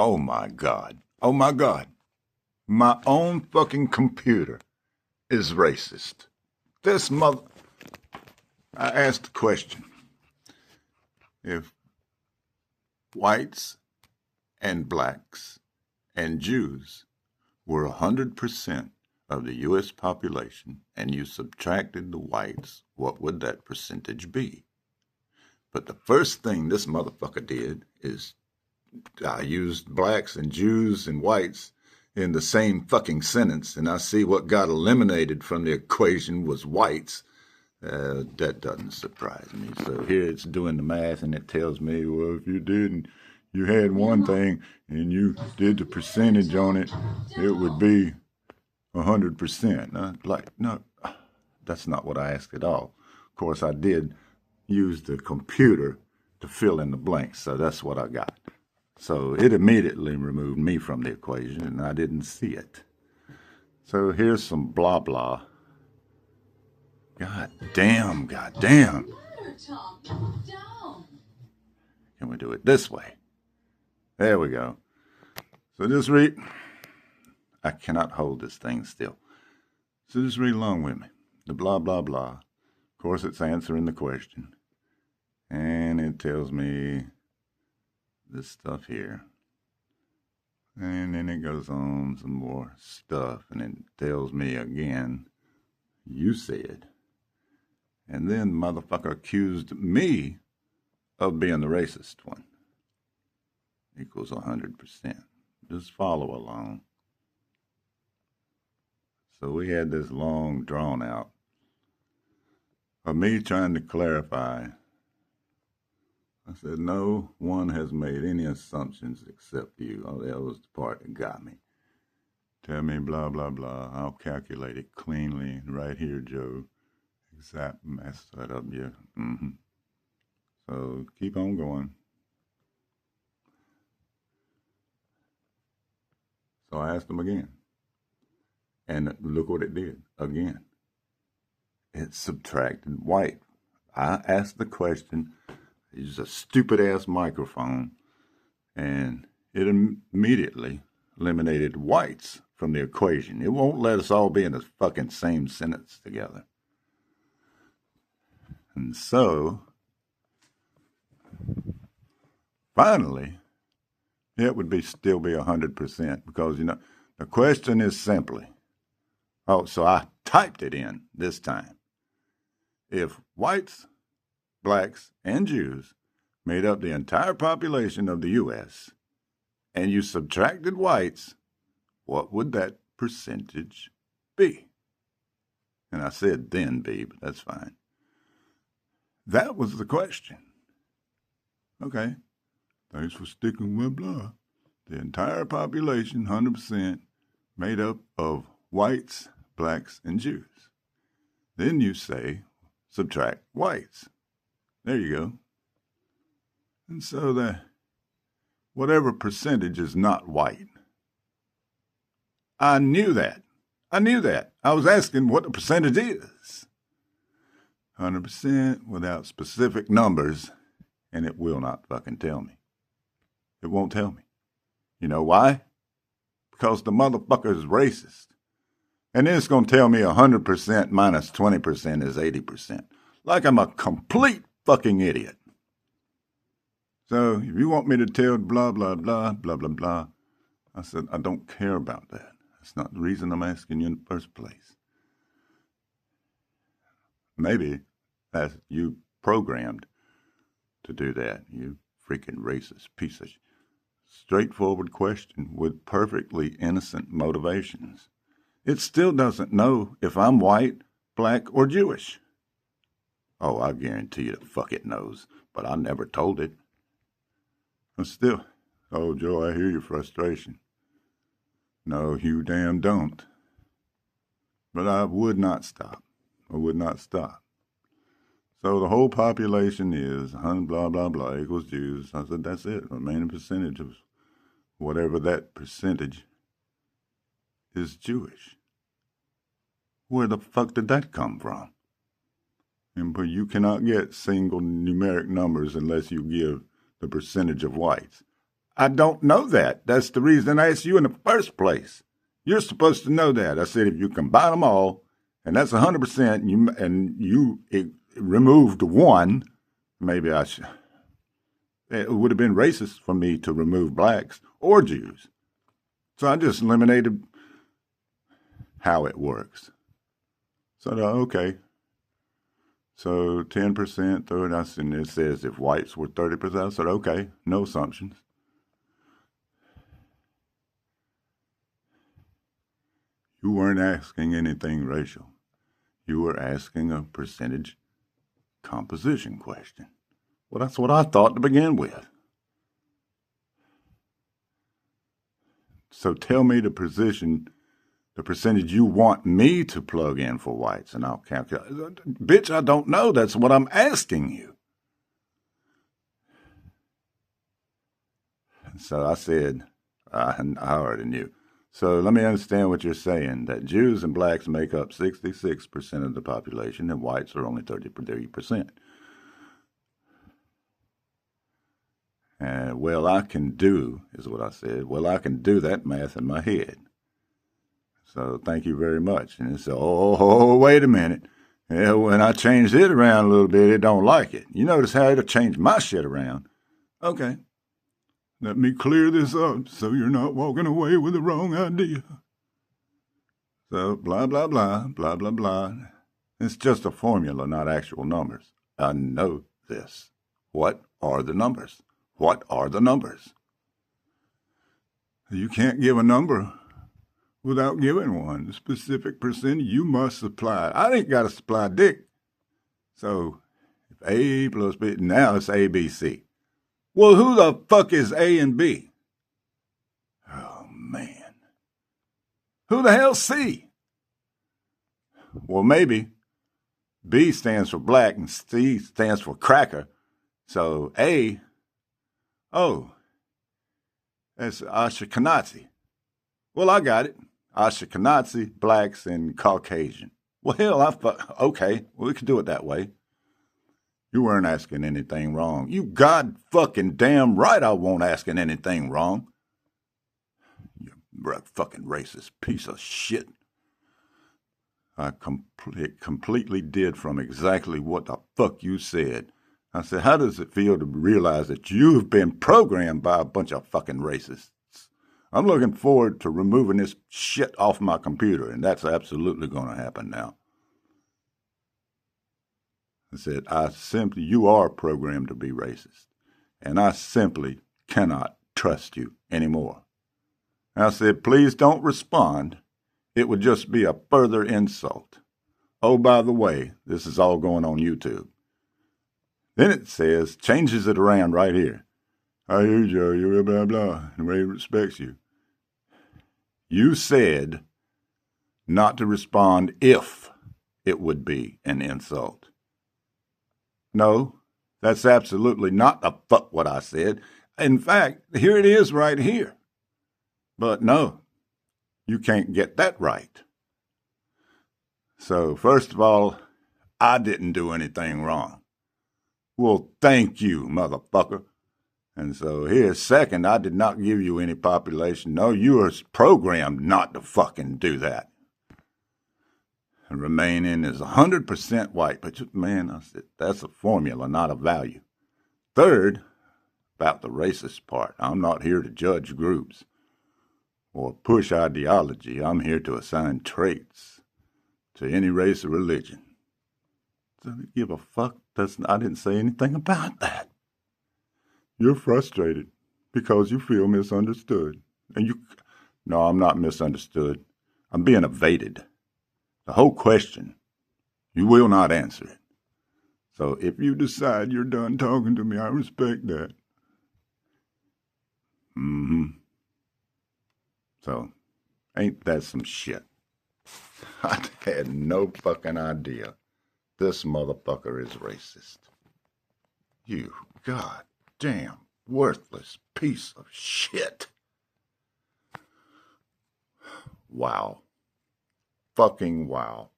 Oh my God. Oh my God. My own fucking computer is racist. This mother... I asked the question. If whites and blacks and Jews were 100% of the U.S. population and you subtracted the whites, what would that percentage be? But the first thing this motherfucker did is I used blacks and Jews and whites in the same fucking sentence, and I see what got eliminated from the equation was whites. That doesn't surprise me. So here it's doing the math, and it tells me, well, if you didn't, you had one thing, and you did the percentage on it, it would be 100%. Like, no, that's not what I asked at all. Of course, I did use the computer to fill in the blanks, so that's what I got. So it immediately removed me from the equation, and I didn't see it. So here's some blah blah. God damn. Can we do it this way? There we go. So just read. I cannot hold this thing still. So just read along with me. The blah blah blah. Of course, it's answering the question. And it tells me this stuff here. And then it goes on some more stuff, and it tells me again, you said. And then motherfucker accused me of being the racist one. Equals 100%. Just follow along. So we had this long drawn out of me trying to clarify. I said, no one has made any assumptions except you. Oh, that was the part that got me. Tell me blah, blah, blah. I'll calculate it cleanly. Right here, Joe. Exact mess that up, yeah. So keep on going. So I asked him again. And look what it did again. It subtracted white. I asked the question. It's a stupid-ass microphone, and it immediately eliminated whites from the equation. It won't let us all be in the fucking same sentence together. And so, finally, it would still be 100% because, the question is simply, so I typed it in this time. If whites, blacks, and Jews made up the entire population of the U.S., and you subtracted whites, what would that percentage be? And I said then be, but that's fine. That was the question. Okay, thanks for sticking with blah. The entire population, 100%, made up of whites, blacks, and Jews. Then you say, subtract whites. There you go. And so whatever percentage is not white. I knew that. I was asking what the percentage is. 100% without specific numbers, and it will not fucking tell me. It won't tell me. You know why? Because the motherfucker is racist. And then it's going to tell me 100% minus 20% is 80%. Like I'm a complete fucking idiot. So if you want me to tell blah, blah, blah, blah, blah, blah, I said, I don't care about that. That's not the reason I'm asking you in the first place. Maybe that's you programmed to do that. You freaking racist piece of straightforward question with perfectly innocent motivations. It still doesn't know if I'm white, black, or Jewish. Oh, I guarantee you the fuck it knows, but I never told it. And still, oh, Joe, I hear your frustration. No, you damn don't. But I would not stop. So the whole population is blah, blah, blah equals Jews. I said, that's it. Remaining percentage of whatever that percentage is Jewish. Where the fuck did that come from? But you cannot get single numeric numbers unless you give the percentage of whites. I don't know that. That's the reason I asked you in the first place. You're supposed to know that. I said if you combine them all, and that's 100%, and you removed one, maybe I should. It would have been racist for me to remove blacks or Jews. So I just eliminated how it works. So okay. So 10%, third, and it says if whites were 30%, I said okay, no assumptions. You weren't asking anything racial. You were asking a percentage composition question. Well, that's what I thought to begin with. So tell me the percentage you want me to plug in for whites, and I'll calculate. Bitch, I don't know. That's what I'm asking you. So I said, I already knew. So let me understand what you're saying, that Jews and blacks make up 66% of the population and whites are only 33%. And well, I can do, is what I said, well, I can do that math in my head. So thank you very much. And it said, oh, wait a minute. Yeah, when I changed it around a little bit, it don't like it. You notice how it'll change my shit around. Okay. Let me clear this up so you're not walking away with the wrong idea. So blah, blah, blah, blah, blah, blah. It's just a formula, not actual numbers. I know this. What are the numbers? What are the numbers? You can't give a number without giving one. The specific percentage you must supply. I ain't got to supply dick. So if A plus B, now it's A, B, C. Well, who the fuck is A and B? Oh, man. Who the hell's C? Well, maybe B stands for black and C stands for cracker. So A, oh, that's Ashkenazi. Well, I got it. Ashkenazi, blacks, and Caucasian. Well, hell, okay, well, we could do it that way. You weren't asking anything wrong. You god fucking damn right I won't asking anything wrong. You fucking racist piece of shit. I completely did from exactly what the fuck you said. I said, how does it feel to realize that you've been programmed by a bunch of fucking racists? I'm looking forward to removing this shit off my computer, and that's absolutely going to happen now. I said, you are programmed to be racist, and I simply cannot trust you anymore. I said, please don't respond. It would just be a further insult. Oh, by the way, this is all going on YouTube. Then it says, changes it around right here. I hear you, you're blah, blah, and Ray respects you. You said not to respond if it would be an insult. No, that's absolutely not the fuck what I said. In fact, here it is right here. But no, you can't get that right. So first of all, I didn't do anything wrong. Well, thank you, motherfucker. And so here, second, I did not give you any population. No, you are programmed not to fucking do that. And remaining is 100% white. But man, I said, that's a formula, not a value. Third, about the racist part, I'm not here to judge groups or push ideology. I'm here to assign traits to any race or religion. So I give a fuck. I didn't say anything about that. You're frustrated because you feel misunderstood. No, I'm not misunderstood. I'm being evaded. The whole question, you will not answer it. So if you decide you're done talking to me, I respect that. So, ain't that some shit? I had no fucking idea this motherfucker is racist. You goddamn worthless piece of shit. Wow. Fucking wow.